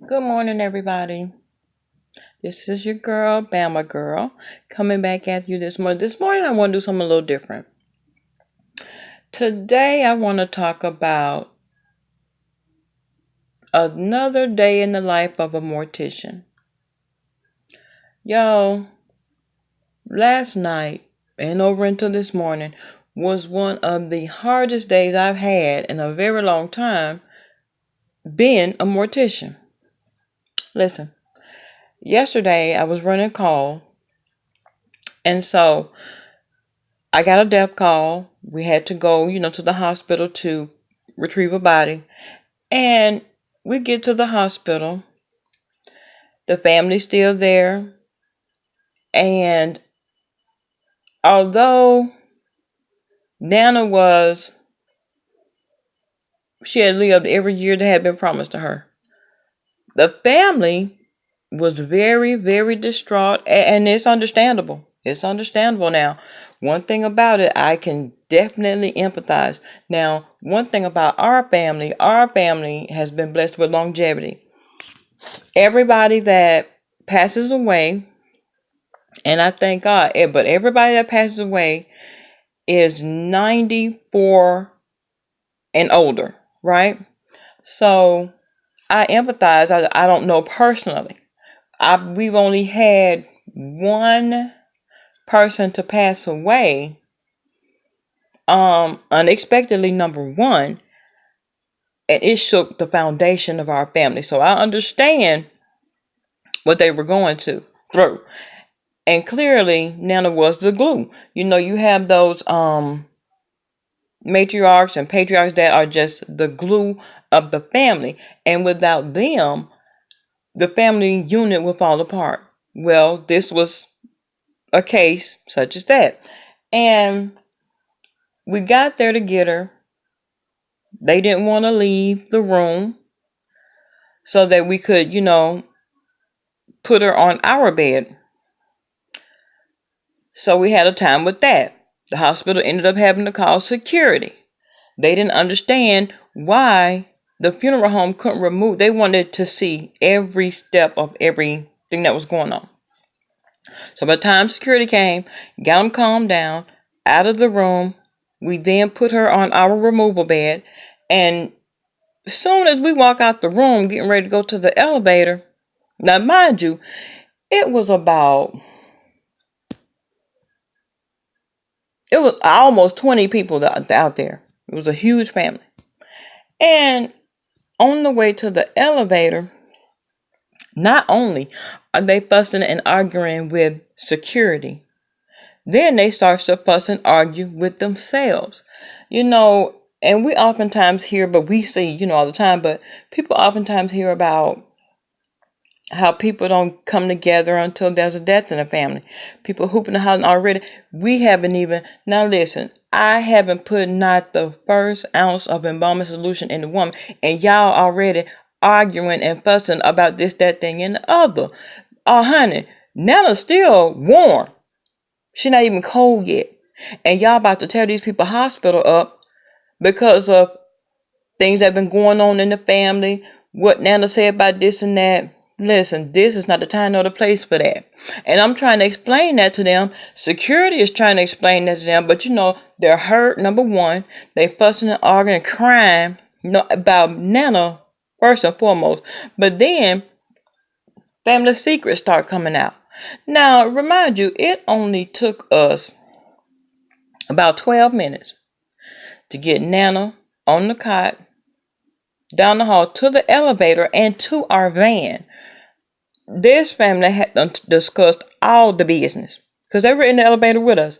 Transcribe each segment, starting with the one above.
Good morning, everybody. This is your girl, Bama Girl, coming back at you this morning. This morning, I want to do something a little different. Today, I want to talk about another day in the life of a mortician. Y'all, last night and over until this morning was one of the hardest days I've had in a very long time being a mortician. Listen, yesterday I was running call, and so I got a death call. We had to go, to the hospital to retrieve a body. And we get to the hospital. The family's still there. And although Nana she had lived every year that had been promised to her, the family was very, very distraught. And it's understandable. It's understandable now. One thing about it, I can definitely empathize. Now, one thing about our family has been blessed with longevity. Everybody that passes away, and I thank God, but everybody that passes away is 94 and older, right? So I empathize. I don't know personally. We've only had one person to pass away, unexpectedly, number one, and it shook the foundation of our family. So I understand what they were going through. And clearly Nana was the glue. You have those matriarchs and patriarchs that are just the glue of the family. And without them, the family unit will fall apart. Well, this was a case such as that. And we got there to get her. They didn't want to leave the room so that we could, put her on our bed. So we had a time with that. The hospital ended up having to call security. They didn't understand why the funeral home couldn't remove. They wanted to see every step of everything that was going on. So by the time security came, got them calmed down, out of the room, we then put her on our removal bed. And as soon as we walk out the room, getting ready to go to the elevator, now mind you, it was almost 20 people out there. It was a huge family. And on the way to the elevator, not only are they fussing and arguing with security, then they start to fuss and argue with themselves. And we oftentimes hear, but we see, all the time, but people oftentimes hear about how people don't come together until there's a death in the family. People hooping the house already. We haven't even. Now listen, I haven't put not the first ounce of embalming solution in the woman, and y'all already arguing and fussing about this, that, thing, and the other. Oh, honey, Nana's still warm. She's not even cold yet. And y'all about to tear these people hospital up because of things that have been going on in the family, what Nana said about this and that. Listen, this is not the time nor the place for that. And I'm trying to explain that to them. Security is trying to explain that to them. But they're hurt, number one. They fussing and arguing and crying about Nana first and foremost. But then family secrets start coming out. Now, remind you, it only took us about 12 minutes to get Nana on the cot, down the hall to the elevator, and to our van. This family had discussed all the business because they were in the elevator with us.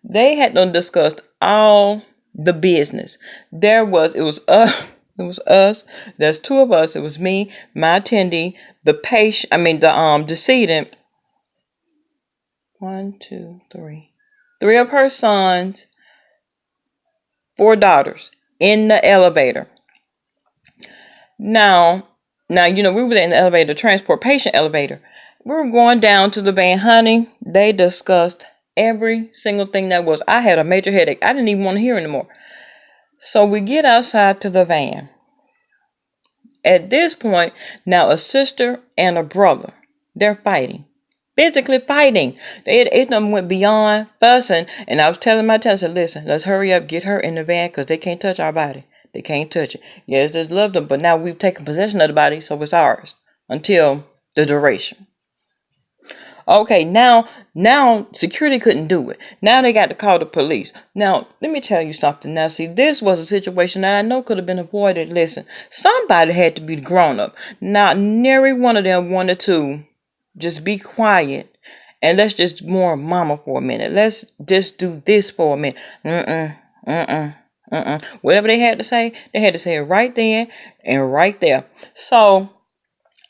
They had discussed all the business. It was us. It was us. There's two of us. It was me, my attendee, the patient. The decedent. 1, 2, 3. 3 of her sons, 4 daughters in the elevator. Now, we were in the elevator, the transport patient elevator. We were going down to the van, honey. They discussed every single thing that was. I had a major headache. I didn't even want to hear anymore. So we get outside to the van. At this point, now a sister and a brother, they're fighting. Physically fighting. It done went beyond fussing. And I was telling my test, I said, listen, let's hurry up, get her in the van, because they can't touch our body. They can't touch it. Yes, they love them, but now we've taken possession of the body, so it's ours until the duration. Okay, now security couldn't do it. Now they got to call the police. Now, let me tell you something. Now, see, this was a situation that I know could have been avoided. Listen, somebody had to be the grown up. Now, nary one of them wanted to just be quiet and let's just more mama for a minute. Let's just do this for a minute. Whatever they had to say it right then and right there. So,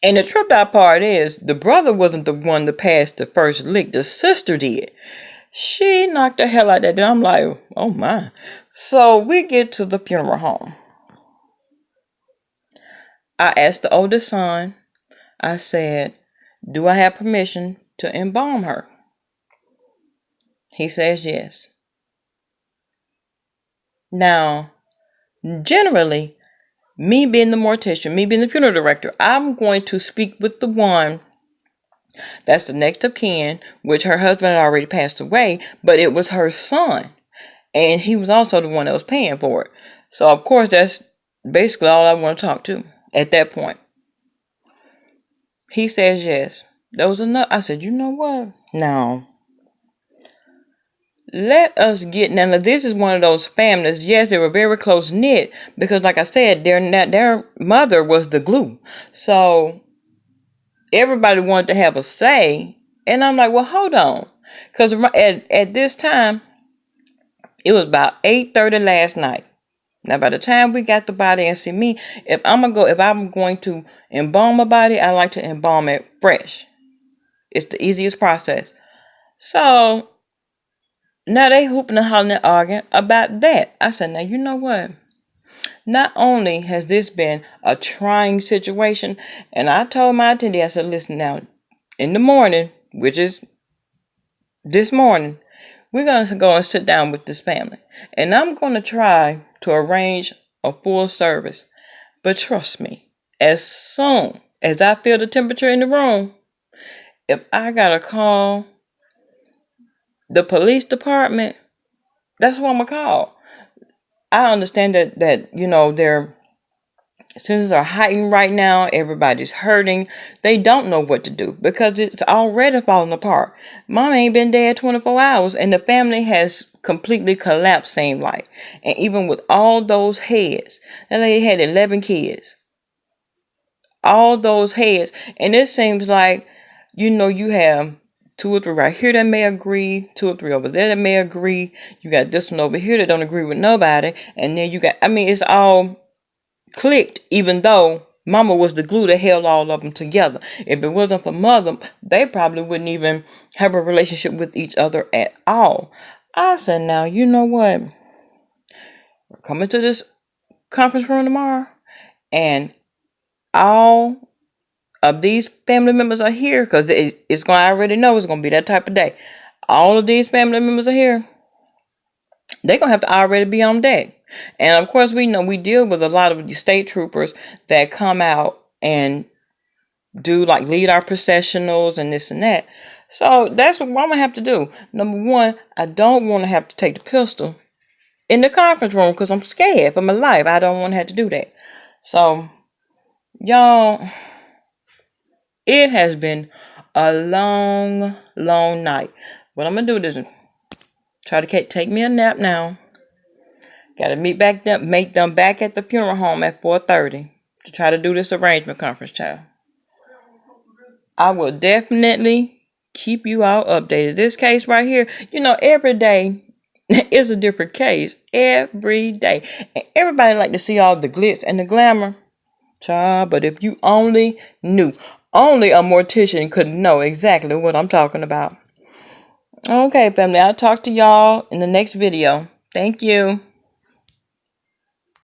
and the tripped out part is the brother wasn't the one to pass the first lick. The sister did. She knocked the hell out of that. I'm like, oh my. So we get to the funeral home. I asked the oldest son, I said, do I have permission to embalm her? He says yes. Now, generally, me being the mortician, me being the funeral director, I'm going to speak with the one that's the next of kin, which her husband had already passed away, but it was her son. And he was also the one that was paying for it. So, of course, that's basically all I want to talk to at that point. He says yes. That was enough. I said, you know what? No. Let us get now. This is one of those families. Yes, they were very close knit because, like I said, their mother was the glue. So everybody wanted to have a say, and I'm like, well, hold on, because at this time it was about 8:30 last night. Now, by the time we got the body, and see me, if I'm going to embalm a body, I like to embalm it fresh. It's the easiest process. So now they hooping and hollering and arguing about that. I said, now you know what? Not only has this been a trying situation, and I told my attendee, I said, listen now, in the morning, which is this morning, we're going to go and sit down with this family. And I'm going to try to arrange a full service. But trust me, as soon as I feel the temperature in the room, if I got to call the police department, that's what I'm going to call. I understand that their senses are heightened right now. Everybody's hurting. They don't know what to do because it's already falling apart. Mom ain't been dead 24 hours and the family has completely collapsed, seemed like. And even with all those heads, that lady had 11 kids. All those heads. And it seems like, you have 2 or 3 right here that may agree, 2 or 3 over there that may agree. You got this one over here that don't agree with nobody. And then you got, it's all clicked, even though mama was the glue that held all of them together. If it wasn't for mother, they probably wouldn't even have a relationship with each other at all. I said, now, you know what? We're coming to this conference room tomorrow, and all of these family members are here because it's going. I already know it's going to be that type of day. All of these family members are here. They're going to have to already be on deck. And of course, we know we deal with a lot of the state troopers that come out and do lead our processionals and this and that. So that's what I'm going to have to do. Number one, I don't want to have to take the pistol in the conference room because I'm scared for my life. I don't want to have to do that. So, y'all, it has been a long, long night. What I'm going to do is try to take me a nap now. Got to make them back at the funeral home at 4:30 to try to do this arrangement conference, child. I will definitely keep you all updated. This case right here, every day is a different case. Every day. And everybody like to see all the glitz and the glamour, child. But if you only knew, only a mortician could know exactly what I'm talking about. Okay, family. I'll talk to y'all in the next video. Thank you.